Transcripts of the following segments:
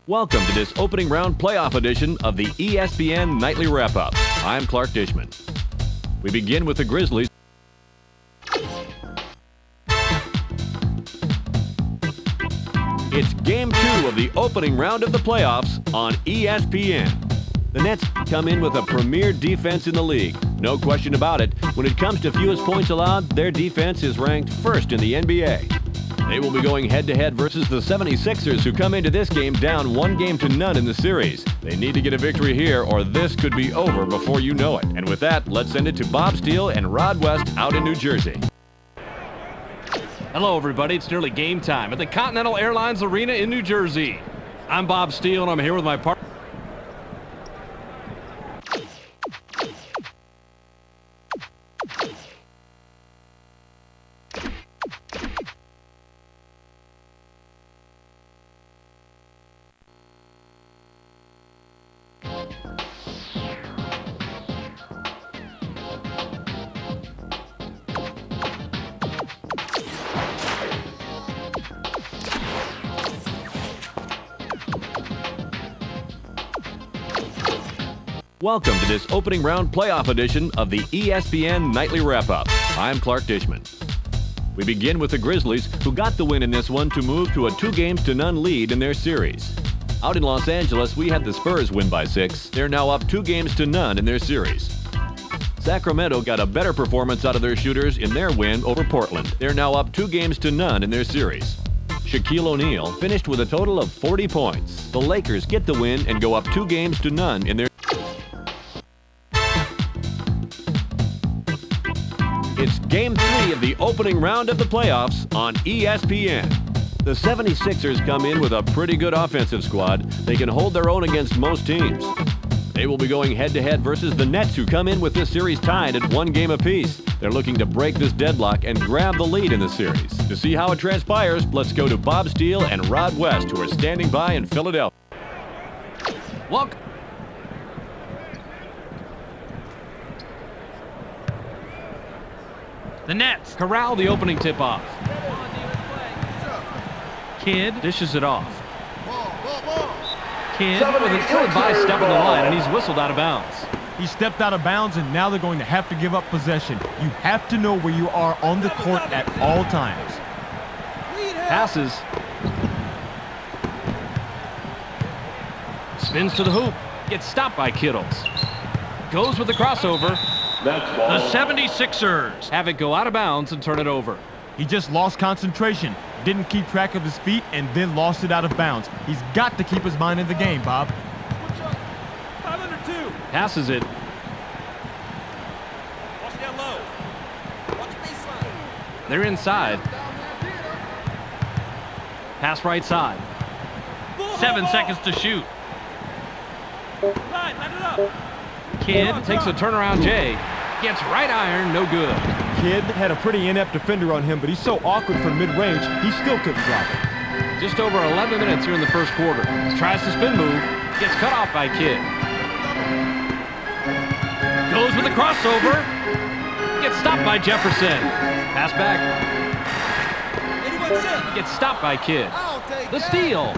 Welcome to this opening round playoff edition of the ESPN Nightly Wrap-Up. I'm Clark Dishman. We begin with the Grizzlies. It's Game 2 of the opening round of the playoffs on ESPN. The Nets come in with a premier defense in the league. No question about it. When it comes to fewest points allowed, their defense is ranked first in the NBA. They will be going head-to-head versus the 76ers, who come into this game down 1-0 in the series. They need to get a victory here, or this could be over before you know it. And with that, let's send it to BriunSteel and Rod West out in New Jersey. Hello, everybody. It's nearly game time at the Continental Airlines Arena in New Jersey. I'm BriunSteel, and I'm here with my partner. Welcome to this opening round playoff edition of the ESPN Nightly Wrap-Up. I'm Clark Dishman. We begin with the Grizzlies, who got the win in this one to move to a 2-0 lead in their series. Out in Los Angeles, we had the Spurs win by 6. They're now up 2-0 in their series. Sacramento got a better performance out of their shooters in their win over Portland. They're now up 2-0 in their series. Shaquille O'Neal finished with a total of 40 points. The Lakers get the win and go up 2-0 in their. It's Game 3 of the opening round of the playoffs on ESPN. The 76ers come in with a pretty good offensive squad. They can hold their own against most teams. They will be going head-to-head versus the Nets, who come in with this series tied at 1 game apiece. They're looking to break this deadlock and grab the lead in the series. To see how it transpires, let's go to BriunSteel and Rod West, who are standing by in Philadelphia. Welcome. The Nets corral the opening tip-off. Kidd dishes it off. Kidd with an ill-advised step on the line, and he's whistled out of bounds. He stepped out of bounds, and now they're going to have to give up possession. You have to know where you are on the court at all times. Passes. Spins to the hoop. Gets stopped by Kittles. Goes with the crossover. The 76ers have it go out of bounds and turn it over. He just lost concentration, didn't keep track of his feet, and then lost it out of bounds. He's got to keep his mind in the game, Bob. Passes it. Watch down low. Watch baseline. They're inside. Pass right side. 7 seconds to shoot. Line it up. Kidd takes a turnaround J. Gets right iron, no good. Kidd had a pretty inept defender on him, but he's so awkward from mid-range, he still couldn't drop it. Just over 11 minutes here in the first quarter. Tries to spin move. Gets cut off by Kidd. Goes with the crossover. Gets stopped by Jefferson. Pass back. Gets stopped by Kidd. The steal.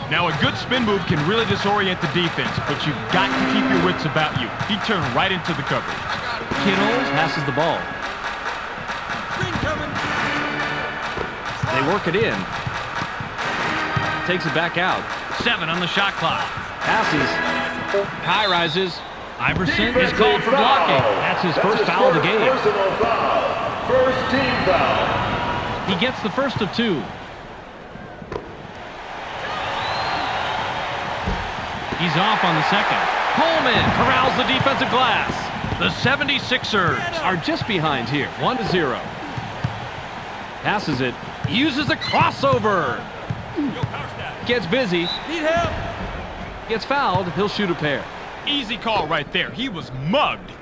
Now, a good spin move can really disorient the defense, but you've got to keep your wits about you. He turned right into the coverage. Kittles passes the ball. They work it in. Takes it back out. 7 on the shot clock. Passes. High rises. Iverson is called for blocking. That's his first foul of the game. First team foul. He gets the first of 2. He's off on the second. Coleman corrals the defensive glass. The 76ers are just behind here, 1-0. Passes it. Uses the crossover. Gets busy. Need help. Gets fouled. He'll shoot a pair. Easy call right there. He was mugged.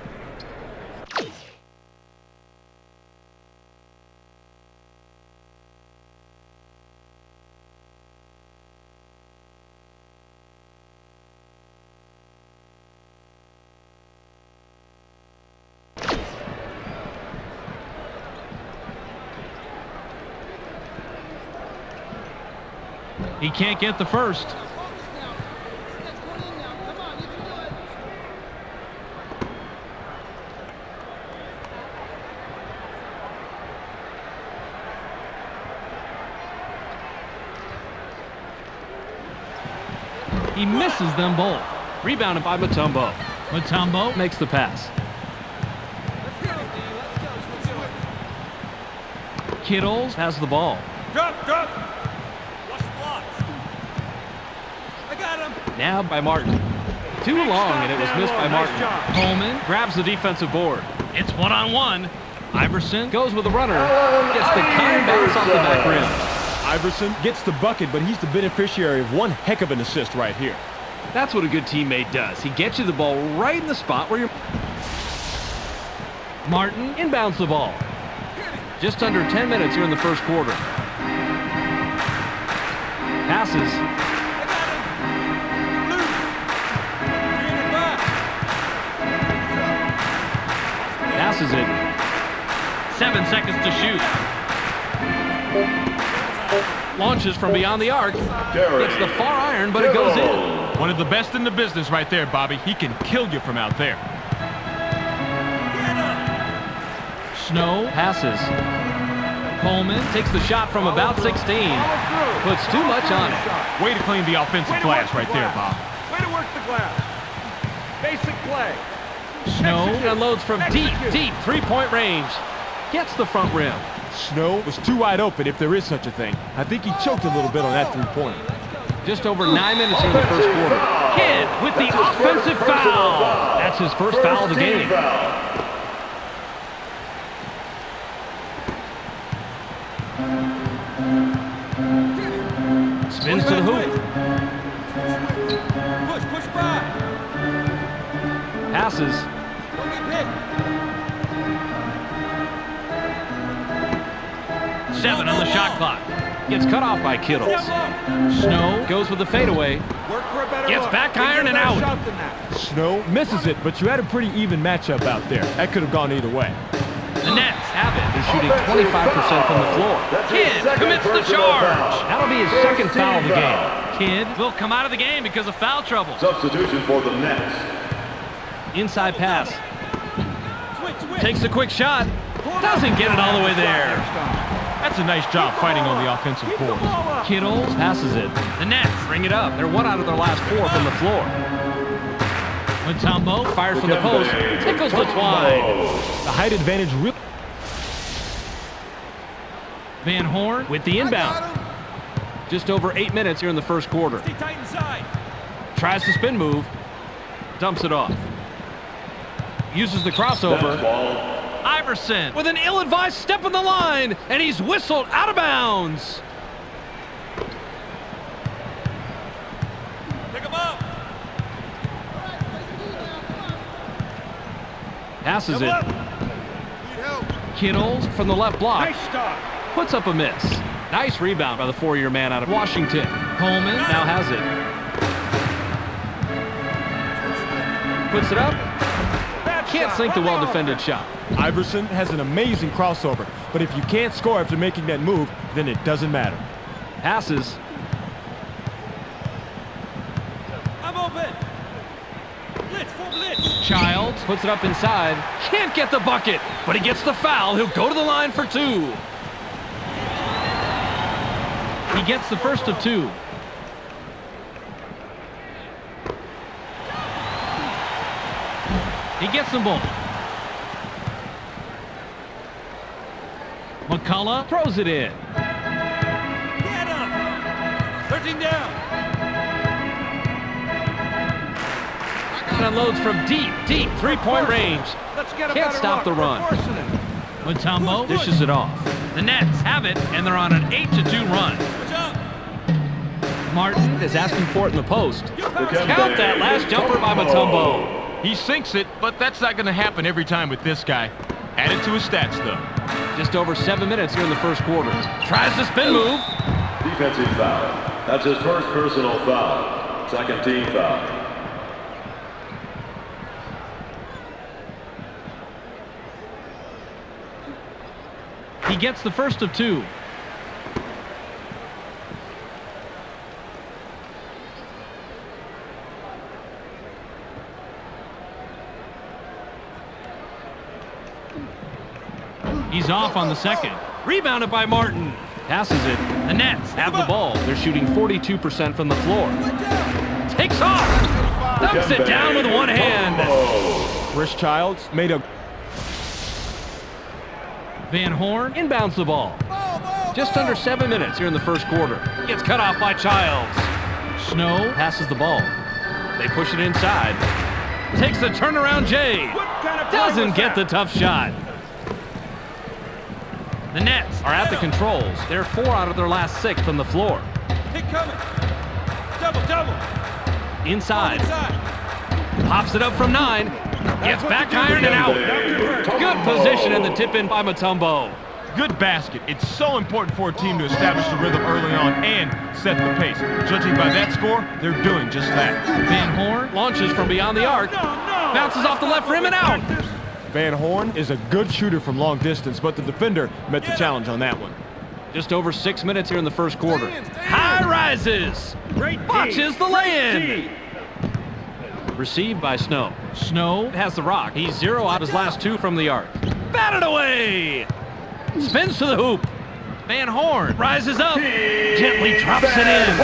He can't get the first. He misses them both. Rebounded by Mutombo. Mutombo Makes the pass. Kittles has the ball. Drop. Watch the blocks. I got him. Nabbed by Martin. Too long, and it was missed by Martin. Coleman Grabs the defensive board. It's one-on-one. Iverson Goes with the runner. Gets the kind bounce off the back rim. Iverson gets the bucket, but he's the beneficiary of one heck of an assist right here. That's what a good teammate does. He gets you the ball right in the spot where you're... Martin Inbounds the ball. Just under 10 minutes here in the first quarter. Passes. Passes it. 7 seconds to shoot. Launches from beyond the arc. It's the far iron, but it goes in. One of the best in the business right there, Bobby. He can kill you from out there. Snow Passes. Coleman Takes the shot from about 16. Puts too much on it. Way to clean the offensive glass right there, Bob. Way to work the glass. Basic play. Snow Unloads from deep three-point range. Gets the front rim. Snow was too wide open, if there is such a thing. I think he choked a little bit on that three-pointer. Just over 9 minutes in the first quarter. Kidd with the offensive foul. That's his first foul of the game. Spins to the hoop. Push back. Passes. Don't get hit. 7 on the shot clock. Gets cut off by Kittles. Snow Goes with the fadeaway. Work for a better Gets look. back iron and out. Shot than that. Snow misses it, but you had a pretty even matchup out there. That could have gone either way. The Nets have it. They're shooting 25% from the floor. Kidd commits the charge. That'll be his second foul of the game. Kidd will come out of the game because of foul trouble. Substitution for the Nets. Inside pass. Switch. Takes a quick shot. Doesn't get it all the way there. That's a nice job fighting on the offensive board. Kittles Passes it. the Nets. Bring it up. They're 1 out of their last 4 from the floor. Mutombo Fires from the post. Tickles the twine. The height advantage really... Van Horn With the inbound. Just over 8 minutes here in the first quarter. Stay tight inside. Tries to spin move. Dumps it off. Uses the crossover. Iverson With an ill-advised step on the line. And he's whistled out of bounds. Pick him up. Passes it. Need help. Kittles From the left block. Nice stop. Puts up a miss. Nice rebound by the 4-year man out of Washington. Coleman Now has it. Puts it up. Can't sink the well-defended shot. Iverson has an amazing crossover, but if you can't score after making that move, then it doesn't matter. Passes. I'm open. Full blitz. Childs Puts it up inside. Can't get the bucket, but he gets the foul. He'll go to the line for 2. he gets the first of 2. He gets them both. McCullough Throws it in. Get him. 13 down. And unloads from deep three-point range. Let's get a Can't better stop look. the run. We're forcing it. Mutombo Dishes it off. The Nets have it, and they're on an 8-2 run. Watch out. Martin Is asking for it in the post. Count that last jumper by Mutombo. He sinks it, but that's not going to happen every time with this guy. Add it to his stats, though. Just over 7 minutes here in the first quarter. Tries to spin move. Defensive foul. That's his first personal foul. Second team foul. He gets the first of 2. He's off on the second. Rebounded by Martin. Passes it. The Nets have the ball. They're shooting 42% from the floor. Takes off. Dumps it down with one hand. Chris Childs made a... Van Horn inbounds the ball. Just under 7 minutes here in the first quarter. Gets cut off by Childs. Snow passes the ball. They push it inside. Takes the turnaround J. Doesn't get the tough shot. The Nets are at the controls. They're 4 out of their last 6 from the floor. Kick coming. Double. Inside. Pops it up from 9. Gets back ironed and out. Good position in the tip-in by Mutombo. Good basket. It's so important for a team to establish the rhythm early on and set the pace. Judging by that score, they're doing just that. Van Horn launches from beyond the arc. Bounces off the left rim and out. Van Horn is a good shooter from long distance, but the defender met the challenge on that one. Just over 6 minutes here in the first quarter. High rises. Watches the lay-in. Received by Snow. Snow has the rock. He's 0 out of his last 2 from the arc. Batted away. Spins to the hoop. Van Horn rises up. Gently drops it in.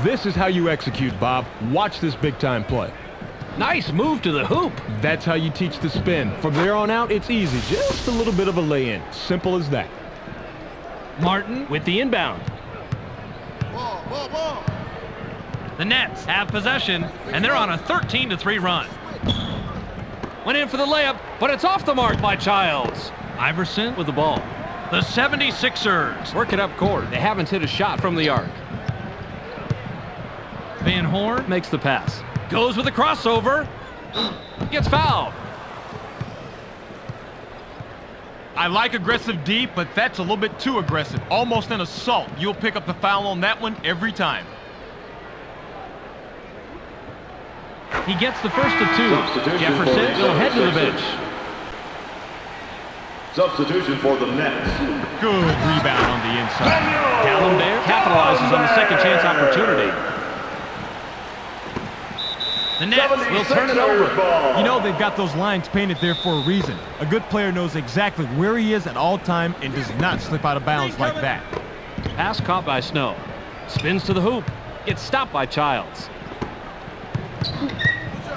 This is how you execute, Bob. Watch this big-time play. Nice move to the hoop. That's how you teach the spin. From there on out, it's easy. Just a little bit of a lay-in. Simple as that. Martin with the inbound. Ball. The Nets have possession, and they're on a 13-3 run. Went in for the layup, but it's off the mark by Childs. Iverson with the ball. The 76ers work it up court. They haven't hit a shot from the arc. Van Horn makes the pass. Goes with a crossover. Gets fouled. I like aggressive D, but that's a little bit too aggressive. Almost an assault. You'll pick up the foul on that one every time. He gets the first of 2. Jefferson will head to the bench. Substitution for the Nets. Good rebound on the inside. Gallenberg capitalizes on the second chance opportunity. The Nets will turn it over. You know, they've got those lines painted there for a reason. A good player knows exactly where he is at all time and does not slip out of bounds like that. Pass caught by Snow. Spins to the hoop. Gets stopped by Childs.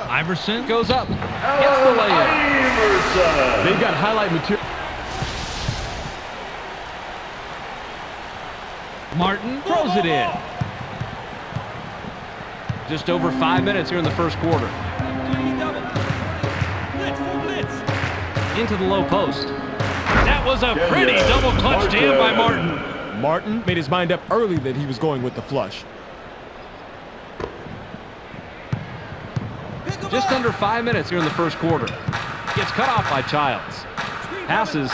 Iverson goes up. Gets the layup. They've got highlight material. Martin throws it in. Just over 5 minutes here in the first quarter. Into the low post. That was a pretty double clutch jam by Martin. Martin made his mind up early that he was going with the flush. Just under 5 minutes here in the first quarter. Gets cut off by Childs. Passes.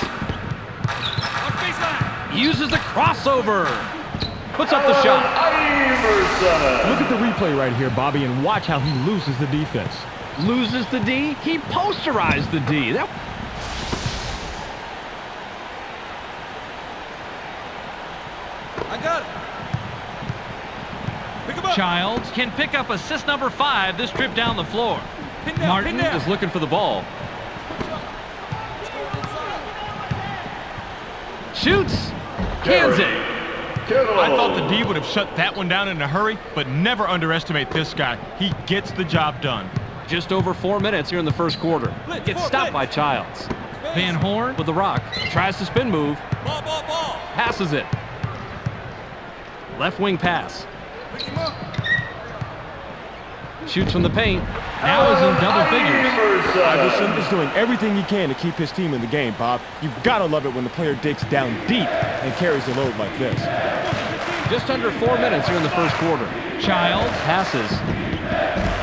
Uses the crossover. Puts up the shot. Look at the replay right here, Bobby, and watch how he loses the defense. Loses the D? He posterized the D. I got it. Pick him up. Childs can pick up assist number 5 this trip down the floor. Martin is looking for the ball. Shoots. Cans it. I thought the D would have shut that one down in a hurry, but never underestimate this guy. He gets the job done. Just over 4 minutes here in the first quarter. Gets stopped by Childs. Van Horn with the rock. Tries to spin move. Ball. Passes it. Left wing pass. Pick him up. Shoots from the paint. Now is in double figures. Iverson is doing everything he can to keep his team in the game, Bob. You've got to love it when the player digs down deep and carries the load like this. Just under 4 minutes here in the first quarter. Childs passes.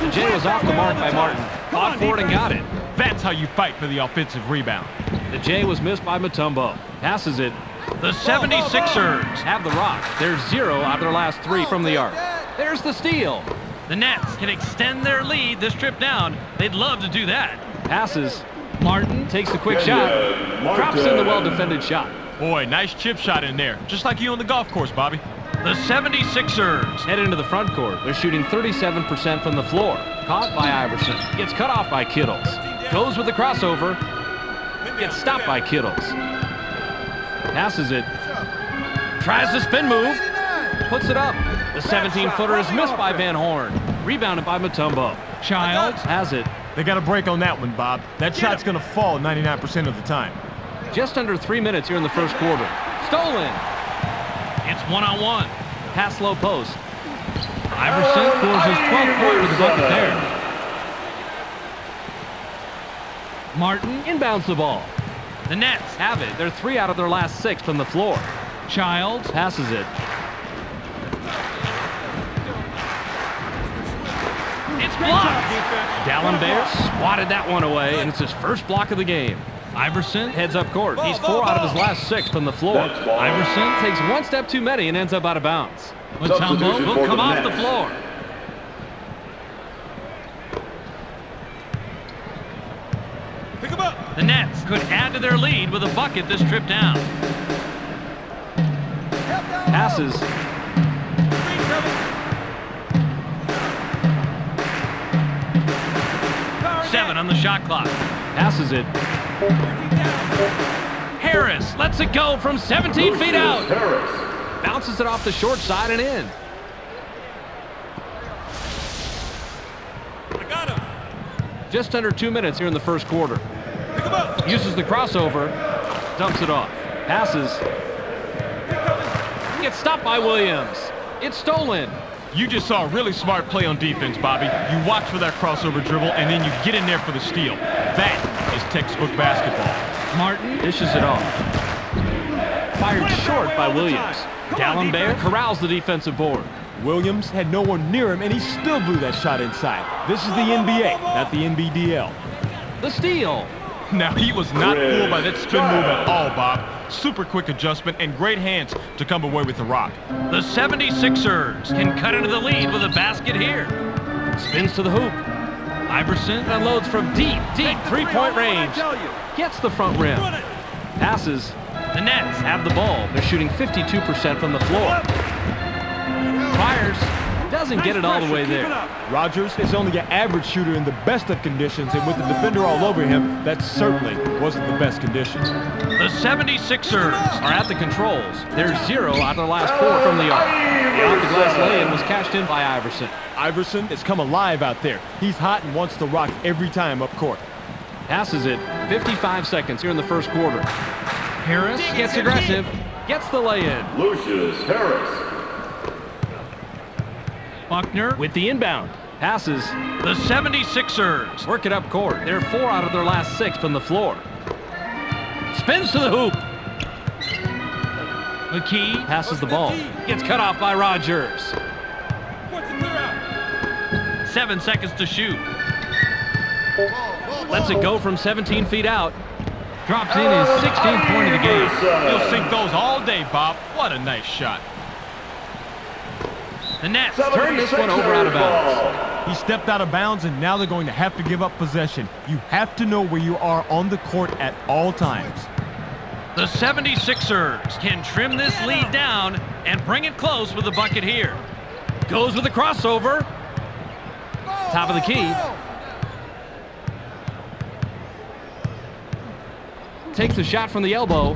The J was off the mark by Martin. Fought for it and got it. That's how you fight for the offensive rebound. The J was missed by Mutombo. Passes it. The 76ers have the rock. They're 0 out of their last 3 from the arc. There's the steal. The Nets can extend their lead this trip down. They'd love to do that. Passes. Martin takes the quick shot. Drops in the well-defended shot. Boy, nice chip shot in there. Just like you on the golf course, Bobby. The 76ers head into the front court. They're shooting 37% from the floor. Caught by Iverson. Gets cut off by Kittles. Goes with the crossover. Gets stopped by Kittles. Passes it. Tries the spin move. Puts it up. The 17-footer is missed by Van Horn. Rebounded by Mutombo. Childs has it. They got a break on that one, Bob. That shot's going to fall 99% of the time. Just under 3 minutes here in the first quarter. Stolen. It's one-on-one. Pass low post. Iverson scores his 12th point with the bucket there. Martin inbounds the ball. The Nets have it. They're 3 out of their last 6 from the floor. Childs passes it. It's blocked. D'Alembert swatted that one away, and it's his first block of the game. Iverson heads up court. He's 4 out of his last 6 from the floor. Iverson takes one step too many and ends up out of bounds. Mutombo will come off the floor. Pick him up. The Nets could add to their lead with a bucket this trip down. Passes. 7 on the shot clock. Passes it. Harris lets it go from 17 feet out. Bounces it off the short side and in. I got him. Just under 2 minutes here in the first quarter. Pick him up. Uses the crossover. Dumps it off. Passes. Gets stopped by Williams. It's stolen. You just saw a really smart play on defense, Bobby. You watch for that crossover dribble, and then you get in there for the steal. That is textbook basketball. Martin dishes it off. Fired short by Williams. D'Alembert corrals the defensive board. Williams had no one near him, and he still blew that shot inside. This is the NBA, not the NBDL. The steal. Now, he was not fooled by that spin move at all, Bob. Super quick adjustment and great hands to come away with the rock. The 76ers can cut into the lead with a basket here. Spins to the hoop. Iverson unloads from deep three-point range. Gets the front rim. Passes. The Nets have the ball. They're shooting 52% from the floor. Fires. Doesn't get it all the way there. Rogers is only an average shooter in the best of conditions, and with the defender all over him, that certainly wasn't the best conditions. The 76ers are at the controls. They're 0 out of the last 4 from the arc. The off-the-glass lay-in was cashed in by Iverson. Iverson has come alive out there. He's hot and wants to rock every time up court. Passes it. 55 seconds here in the first quarter. Harris gets aggressive. Gets the lay-in. Lucius Harris. Buckner with the inbound. Passes. The 76ers work it up court. They're 4 out of their last 6 from the floor. Spins to the hoop. McKee passes the ball. Gets cut off by Rogers. 7 seconds to shoot. Lets it go from 17 feet out. Drops in his 16th point of the game. He'll sink those all day, Bob. What a nice shot. The Nets turn this one over out of bounds. He stepped out of bounds, and now they're going to have to give up possession. You have to know where you are on the court at all times. The 76ers can trim this lead down and bring it close with a bucket here. Goes with a crossover. Top of the key. Takes the shot from the elbow.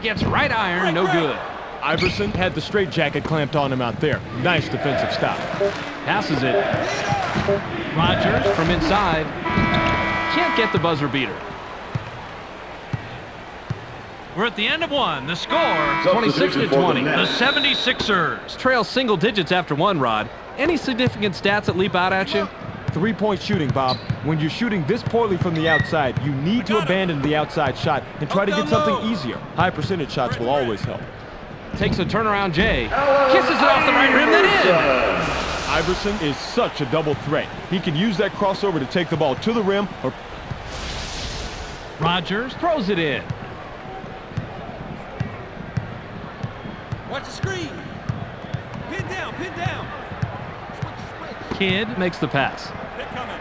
Gets right iron, no good. Iverson had the straitjacket clamped on him out there. Nice defensive stop. Passes it. Rogers from inside. Can't get the buzzer beater. We're at the end of one. The score, 26-20. The 76ers trail single digits after one, Rod. Any significant stats that leap out at you? Three-point shooting, Bob. When you're shooting this poorly from the outside, you need to abandon the outside shot and try to get something easier. High percentage shots will always help. Takes a turnaround Jay. Kisses it off the right rim, then in. Iverson is such a double threat. He can use that crossover to take the ball to the rim or... Rogers throws it in. Watch the screen. Pin down, pin down. Switch. Kidd makes the pass. They're coming.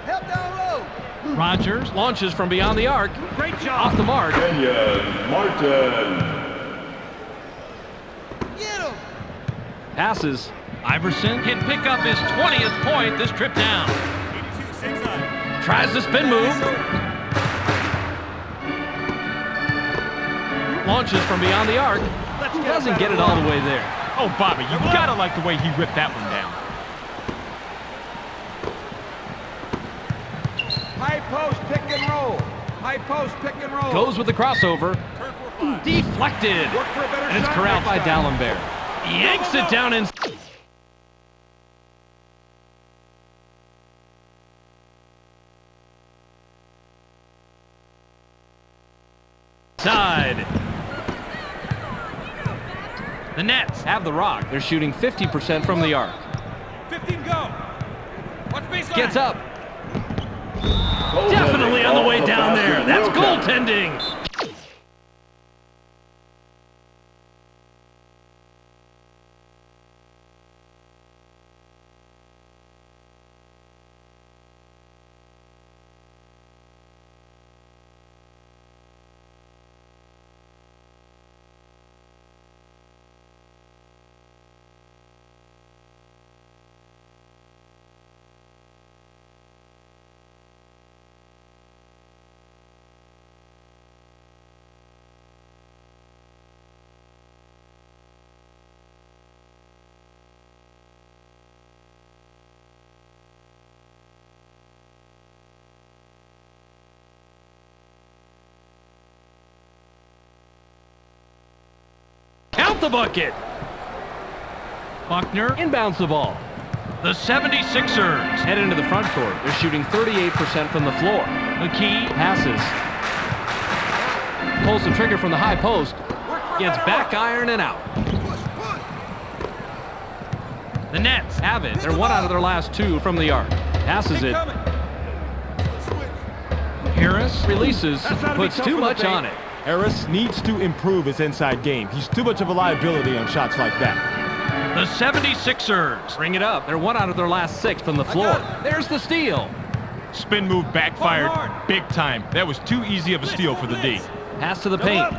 Help down low. Rogers launches from beyond the arc. Great job. Off the mark. Kenyon Martin. Get him. Passes. Iverson can pick up his 20th point this trip down. 82, 6 on. Tries the spin move. Launches from beyond the arc. Doesn't get it all the way there. Oh, Bobby, you gotta like the way he ripped that one down. High post, pick and roll. High post, pick and roll. Goes with the crossover. Deflected. Look for a better And it's shot corralled by next time. Dallenberg. Yanks it down inside. The Nets have the rock. They're shooting 50% from the arc. 15 go. Watch baseline. Gets up. Definitely on the way down there. That's goaltending. Count the bucket. Buckner inbounds the ball. The 76ers head into the front court. They're shooting 38% from the floor. McKee passes. Pulls the trigger from the high post. Gets back iron and out. The Nets have it. They're one out of their last two from the arc. Passes it. Harris releases. Puts too much on it. Harris needs to improve his inside game. He's too much of a liability on shots like that. The 76ers bring it up. They're one out of their last six from the floor. There's the steal. Spin move backfired big time. That was too easy of a steal for the D. Pass to the paint.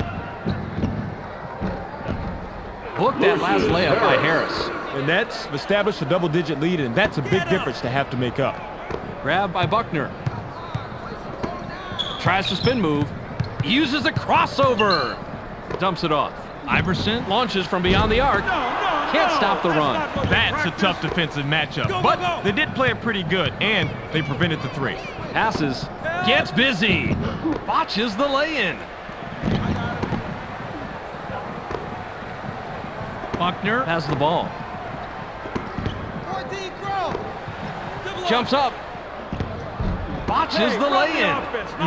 Booked that last layup by Harris. The Nets have established a double-digit lead, and that's a big difference to have to make up. Grabbed by Buckner. Tries to spin move. Uses a crossover. Dumps it off. Iverson launches from beyond the arc. Can't stop the run. That's a tough defensive matchup, but they did play it pretty good, and they prevented the three. Passes. Gets busy. Botches the lay-in. Buckner has the ball. 14 grow. Jumps up. Botches the lay-in.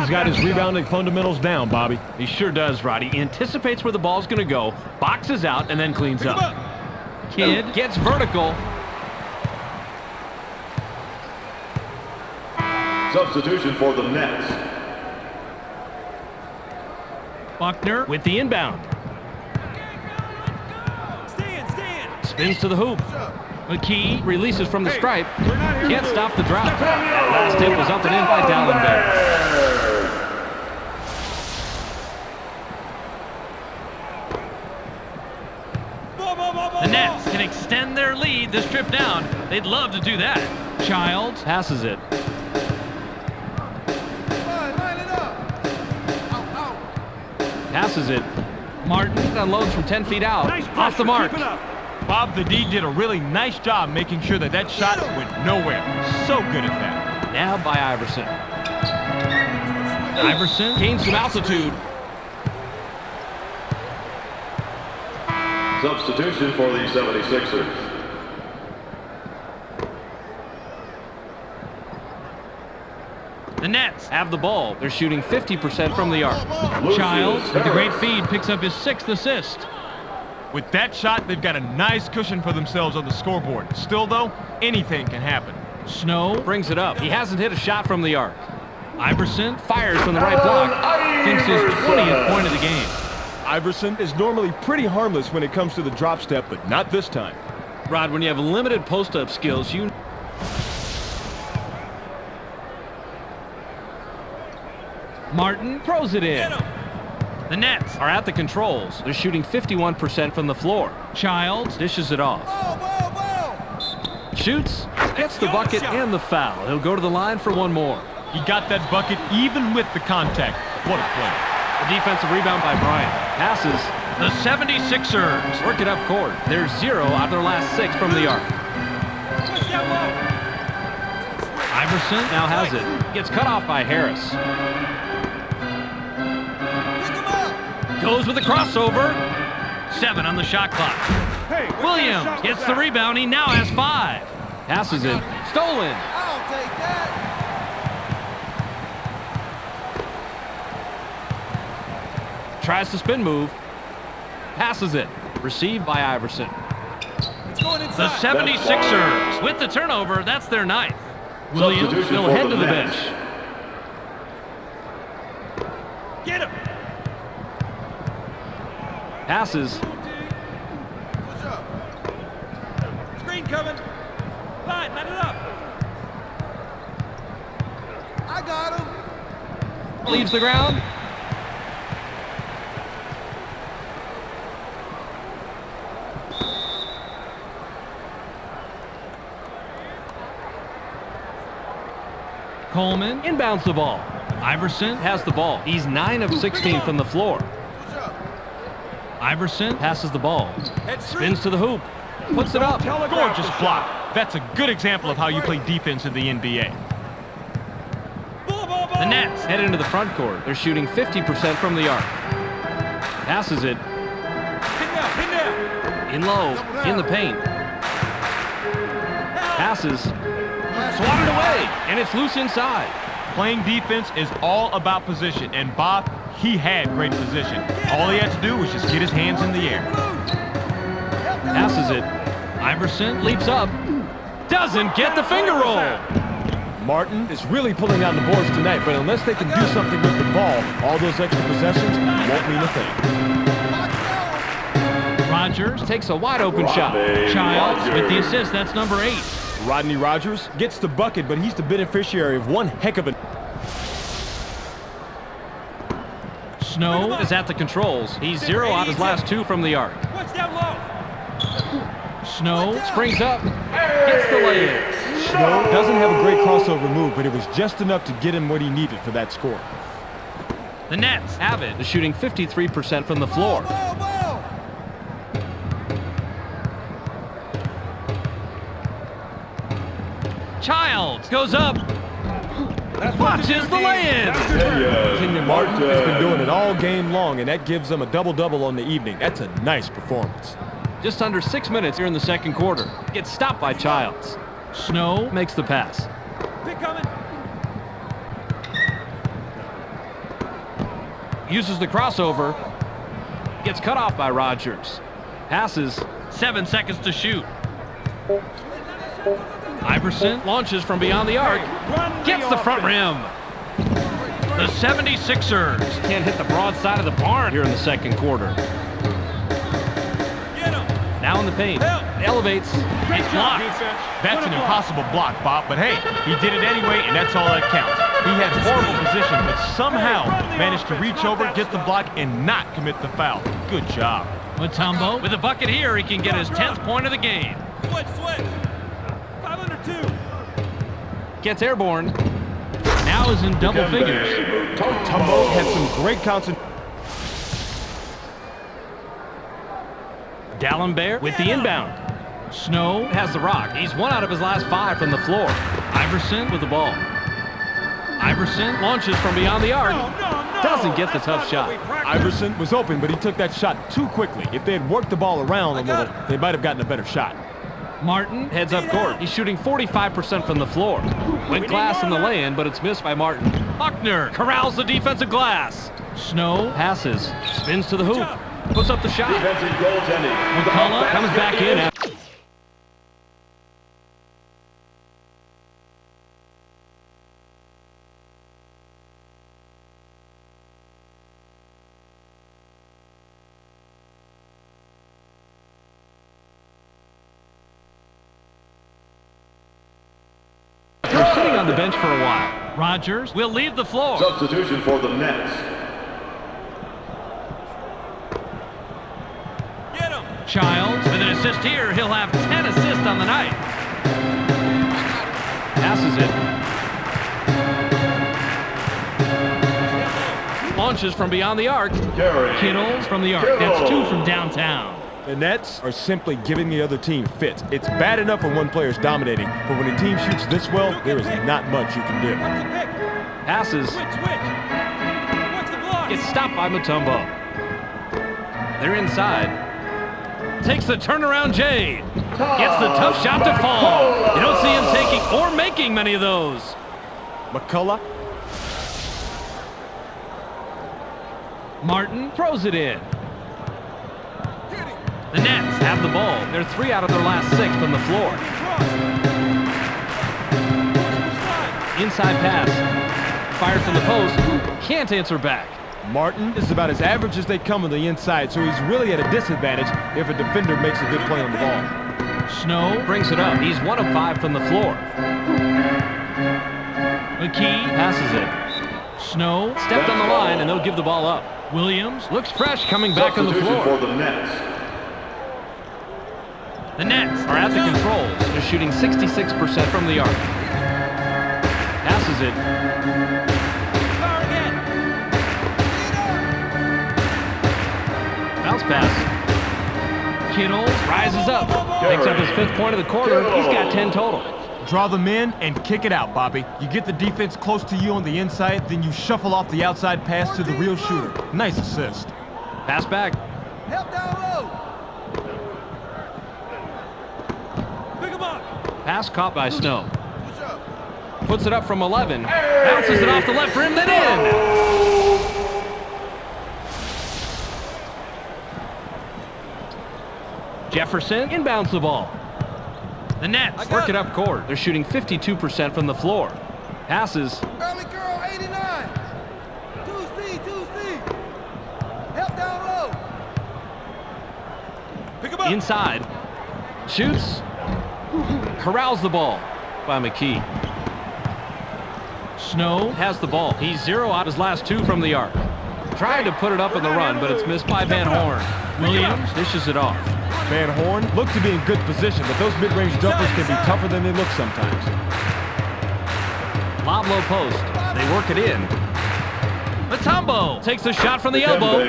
He's got his rebounding fundamentals down, Bobby. He sure does, Rod. He anticipates where the ball's going to go, boxes out, and then cleans up. Kid gets vertical. Substitution for the Nets. Buckner with the inbound. Stand. Spins to the hoop. McKee releases from the stripe. Can't stop the drop. Last hit was up and in by Dallenberg. The Nets can extend their lead this trip down. They'd love to do that. Childs passes it. Line it up. Out. Passes it. Martin unloads from 10 feet out. Off the mark. Bob, the D did a really nice job making sure that that shot went nowhere. So good at that. Nabbed by Iverson. Iverson gains some altitude. Substitution for the 76ers. The Nets have the ball. They're shooting 50% from the arc. Childs, with a great feed, picks up his 6th assist. With that shot, they've got a nice cushion for themselves on the scoreboard. Still, though, anything can happen. Snow brings it up. He hasn't hit a shot from the arc. Iverson fires from the right block. Thinks his 20th point of the game. Iverson is normally pretty harmless when it comes to the drop step, but not this time. Rod, when you have limited post-up skills, you... Martin throws it in. The Nets are at the controls. They're shooting 51% from the floor. Childs dishes it off. Whoa. Shoots, gets the bucket and the foul. He'll go to the line for one more. He got that bucket even with the contact. What a play. The defensive rebound by Bryant. Passes. The 76ers work it up court. They're 0 out of their last 6 from the arc. Iverson now has it. Gets cut off by Harris. Goes with a crossover. 7 on the shot clock. Williams gets the rebound. He now has 5. Passes it. Stolen. I'll take that. Tries to spin move. Passes it. Received by Iverson. It's going inside. The 76ers with the turnover. That's their 9th. Williams will head to the bench. Get him. Passes. Push up. Screen coming. Fine, let it up. I got him. Leaves the ground. Coleman inbounds the ball. Iverson has the ball. He's 9 of 16 from the floor. Push up. Iverson passes the ball. Head Spins to the hoop. Puts it up. Gorgeous block. That's a good example of how you play defense in the NBA. The Nets head into the front court. They're shooting 50% from the arc. Passes it. Pin down. In low. In the paint. Passes. Swatted away. And it's loose inside. Playing defense is all about position, and Bob, he had great position. All he had to do was just get his hands in the air. Passes it. Iverson leaps up. Doesn't get the finger roll. Martin is really pulling on the boards tonight, but unless they can do something with the ball, all those extra possessions won't mean a thing. Rogers takes a wide open shot. Childs with the assist. That's number 8. Rodney Rogers gets the bucket, but he's the beneficiary of one heck of a... Snow is at the controls. He's 0 out of his last 2 from the arc. Watch down low. Snow springs up. Gets the lay-in. Snow doesn't have a great crossover move, but it was just enough to get him what he needed for that score. The Nets have it. They're shooting 53% from the floor. Whoa, whoa. Childs goes up. Watches the lay-in. Kenyon Martin has been doing it all game long, and that gives them a double-double on the evening. That's a nice performance. Just under 6 minutes here in the second quarter. Gets stopped by Childs. Snow makes the pass. Pick coming. Uses the crossover. Gets cut off by Rogers. Passes. 7 seconds to shoot. Iverson launches from beyond the arc. Gets the front rim. The 76ers can't hit the broad side of the barn here in the second quarter. Get him. Now in the paint. Elevates. It's blocked. That's an impossible block, Bob, but hey, he did it anyway, and that's all that counts. He had horrible position, but somehow managed to reach over, get the block, and not commit the foul. Good job. Mutombo with a bucket here. He can get his 10th point of the game. Switch. 5 under 2. Gets airborne. Now is in double figures. Mutombo had some great concentration. D'Alembert with the inbound. Snow has the rock. He's 1 out of his last 5 from the floor. Iverson with the ball. Iverson launches from beyond the arc. Doesn't get the tough shot. Iverson was open, but he took that shot too quickly. If they had worked the ball around a little, they might have gotten a better shot. Martin heads up court. He's shooting 45% from the floor. Went glass in the lay-in, but it's missed by Martin. Buckner corrals the defensive glass. Snow passes. Spins to the hoop. Puts up the shot. Defensive goaltending. McCullough comes back in. We're sitting on the bench for a while. Rogers will leave the floor. Substitution for the Nets. Get him. Childs with an assist here. He'll have 10 assists on the night. Passes it. Launches from beyond the arc. Carry. Kittles from the arc. That's 2 from downtown. The Nets are simply giving the other team fits. It's bad enough when one player's dominating, but when a team shoots this well, there is not much you can do. Passes. Gets stopped by Mutombo. They're inside. Takes the turnaround J. Gets the tough shot to fall. You don't see him taking or making many of those. McCullough. Martin throws it in. The Nets have the ball. They're 3 out of their last 6 from the floor. Inside pass. Fired from the post. Can't answer back. Martin is about as average as they come on the inside, so he's really at a disadvantage if a defender makes a good play on the ball. Snow brings it up. He's 1 of 5 from the floor. McKee passes it. Snow stepped on the line, and they'll give the ball up. Williams looks fresh coming back on the Substitution floor. for the Nets. The Nets are at the controls. They're shooting 66% from the arc. Passes it. Bounce pass. Kittles rises up. Picks up his 5th point of the quarter. He's got 10 total. Draw them in and kick it out, Bobby. You get the defense close to you on the inside, then you shuffle off the outside pass to the real shooter. Nice assist. Pass back. Help down low. Pick him up. Pass caught by Snow. Push up. Puts it up from 11. Bounces it off the left rim, then in. Jefferson inbounds the ball. The Nets work it up court. They're shooting 52% from the floor. Passes. Early girl, 89. 2C, 2C. Help down low. Pick him up. Inside. Shoots. Corrals the ball by McKee. Snow has the ball. He's 0 out his last 2 from the arc. Trying to put it up in the run, but it's missed by Van Horn. Williams dishes it off. Van Horn looked to be in good position, but those mid-range jumpers can be tougher than they look sometimes. Lob low post. They work it in. Mutombo takes the shot from the elbow.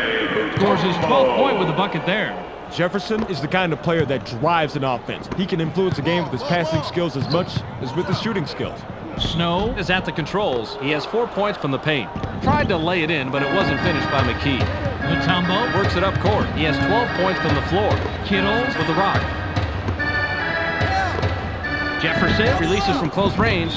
Scores his 12th point with a bucket there. Jefferson is the kind of player that drives an offense. He can influence a game with his passing skills as much as with his shooting skills. Snow is at the controls. He has 4 points from the paint. Tried to lay it in, but it wasn't finished by McKee. Mutombo works it up court. He has 12 points from the floor. Kittles with the rock. Jefferson releases from close range.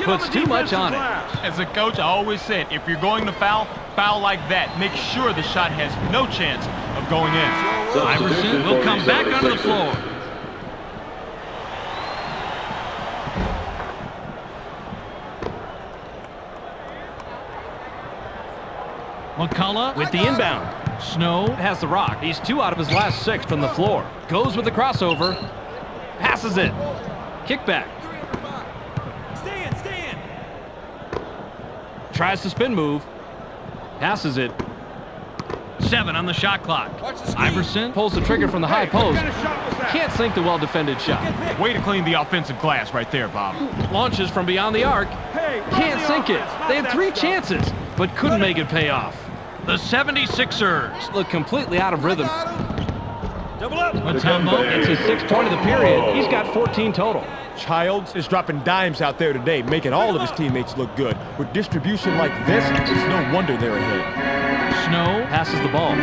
Puts too much on it. As a coach, I always said, if you're going to foul, foul like that. Make sure the shot has no chance of going in. Iverson will come back onto the floor. McCullough with the inbound. Snow has the rock. He's 2 out of his last 6 from the floor. Goes with the crossover. Passes it. Kickback. Stay in. Tries to spin move. Passes it. 7 on the shot clock. Iverson pulls the trigger from the high post. Can't sink the well-defended shot. Way to clean the offensive glass right there, Bob. Launches from beyond the arc. Can't sink it. They had 3 chances, but couldn't make it pay off. The 76ers look completely out of rhythm. Double up. Mutombo gets his 6th point of the period. He's got 14 total. Childs is dropping dimes out there today, making all of his teammates look good. With distribution like this, it's no wonder they're ahead. Snow passes the ball.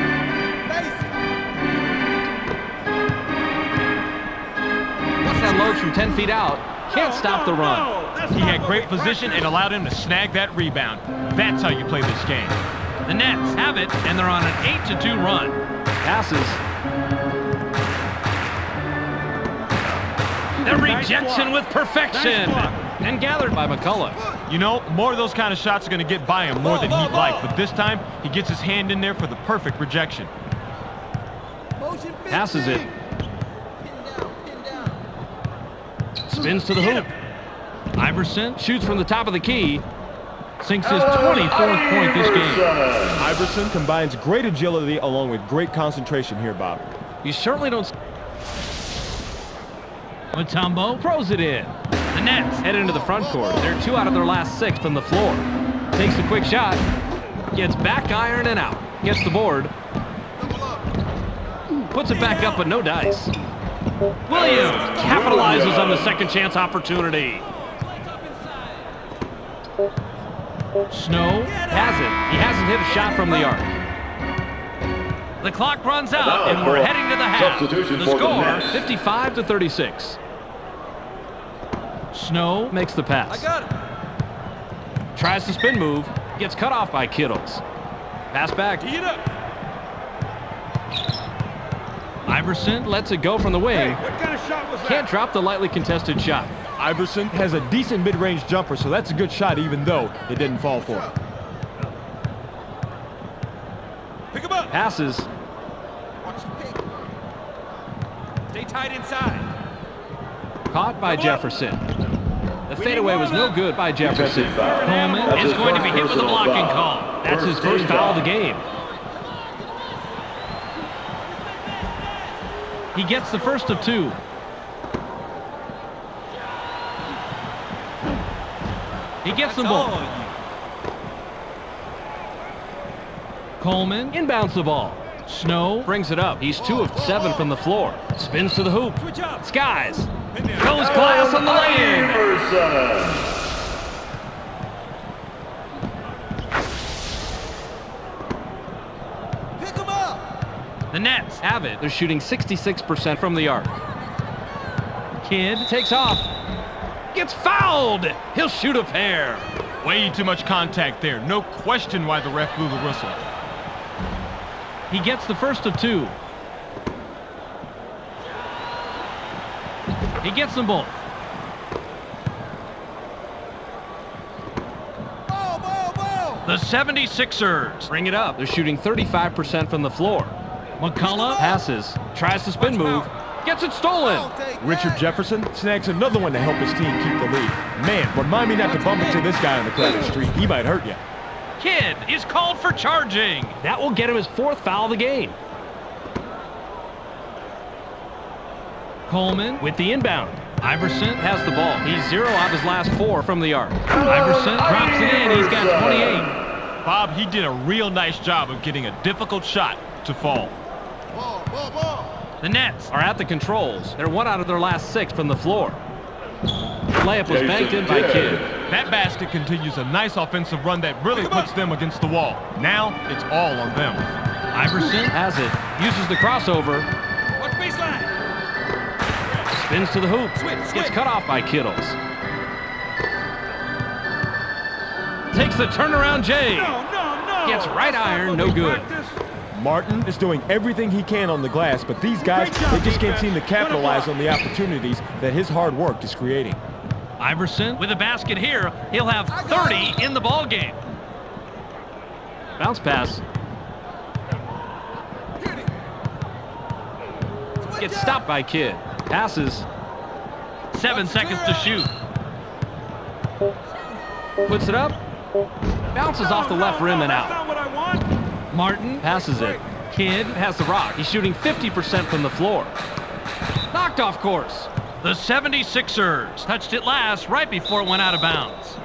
Once unloads from 10 feet out, can't stop the run. He had great position and allowed him to snag that rebound. That's how you play this game. The Nets have it, and they're on an 8-2 run. Passes. The rejection with perfection. And gathered by McCullough. You know, more of those kind of shots are going to get by him more than he'd like, but this time he gets his hand in there for the perfect rejection. Passes it. Spins to the hoop. Iverson shoots from the top of the key. Sinks his 24th point this game. Iverson combines great agility along with great concentration here, Bob. You certainly don't. Mutombo throws it in. The Nets head into the front court. They're 2 out of their last 6 from the floor. Takes a quick shot. Gets back iron and out. Gets the board. Puts it back up, but no dice. Williams capitalizes on the second chance opportunity. Snow has it. He hasn't hit a shot from the arc. The clock runs out, and we're heading to the half. The score, 55-36. Snow makes the pass. I got it. Tries the spin move. Gets cut off by Kittles. Pass back. Tee it up. Iverson lets it go from the wing. What kind of shot was that? Can't drop the lightly contested shot. Iverson has a decent mid-range jumper, so that's a good shot even though it didn't fall for him. Pick him up. Passes. Watch the pick. Stay tight inside. Caught by Jefferson. The fadeaway was no good by Jefferson. Coleman That's is his going to be first hit with a personal blocking foul. call. That's his First first team foul of foul. the game. He gets the first of two. He gets them both. Coleman inbounds the ball. Snow brings it up. He's 2 of 7 from the floor. Spins to the hoop. Switch up. Skies. Goes glass on the lane. Iverson. Pick him up. The Nets have it. They're shooting 66% from the arc. Kidd takes off. Gets fouled. He'll shoot a pair. Way too much contact there. No question why the ref blew the whistle. He gets the first of 2. He gets them both. Ball, ball, ball. The 76ers bring it up. They're shooting 35% from the floor. McCullough passes. Tries to spin move. Gets it stolen. I'll take Richard that. Jefferson snags another one to help his team keep the lead. Man, remind me not to bump into this guy on the crowded street. He might hurt you. Kidd is called for charging. That will get him his 4th foul of the game. Coleman with the inbound. Iverson has the ball. He's 0 out of his last 4 from the arc. Iverson drops it in. He's got 28. Bob, he did a real nice job of getting a difficult shot to fall. Ball, ball, ball. The Nets are at the controls. They're 1 out of their last 6 from the floor. Layup was banked in by Kidd. That basket continues a nice offensive run that really puts them against the wall. Now, it's all on them. Iverson has it. Uses the crossover. Watch baseline. Spins to the hoop. Switch. Gets cut off by Kittles. Takes the turnaround J. No. Gets right iron, no good. Martin is doing everything he can on the glass, but these guys, they just can't seem to capitalize on the opportunities that his hard work is creating. Iverson with a basket here. He'll have 30 in the ball game. Bounce pass. Hit it. Switch Gets up. stopped by Kidd. Passes. 7 seconds to shoot. Puts it up. Bounces off the left rim and out. That's not what I want. Martin passes it. Kidd has the rock. He's shooting 50% from the floor. Knocked off course. The 76ers touched it last right before it went out of bounds.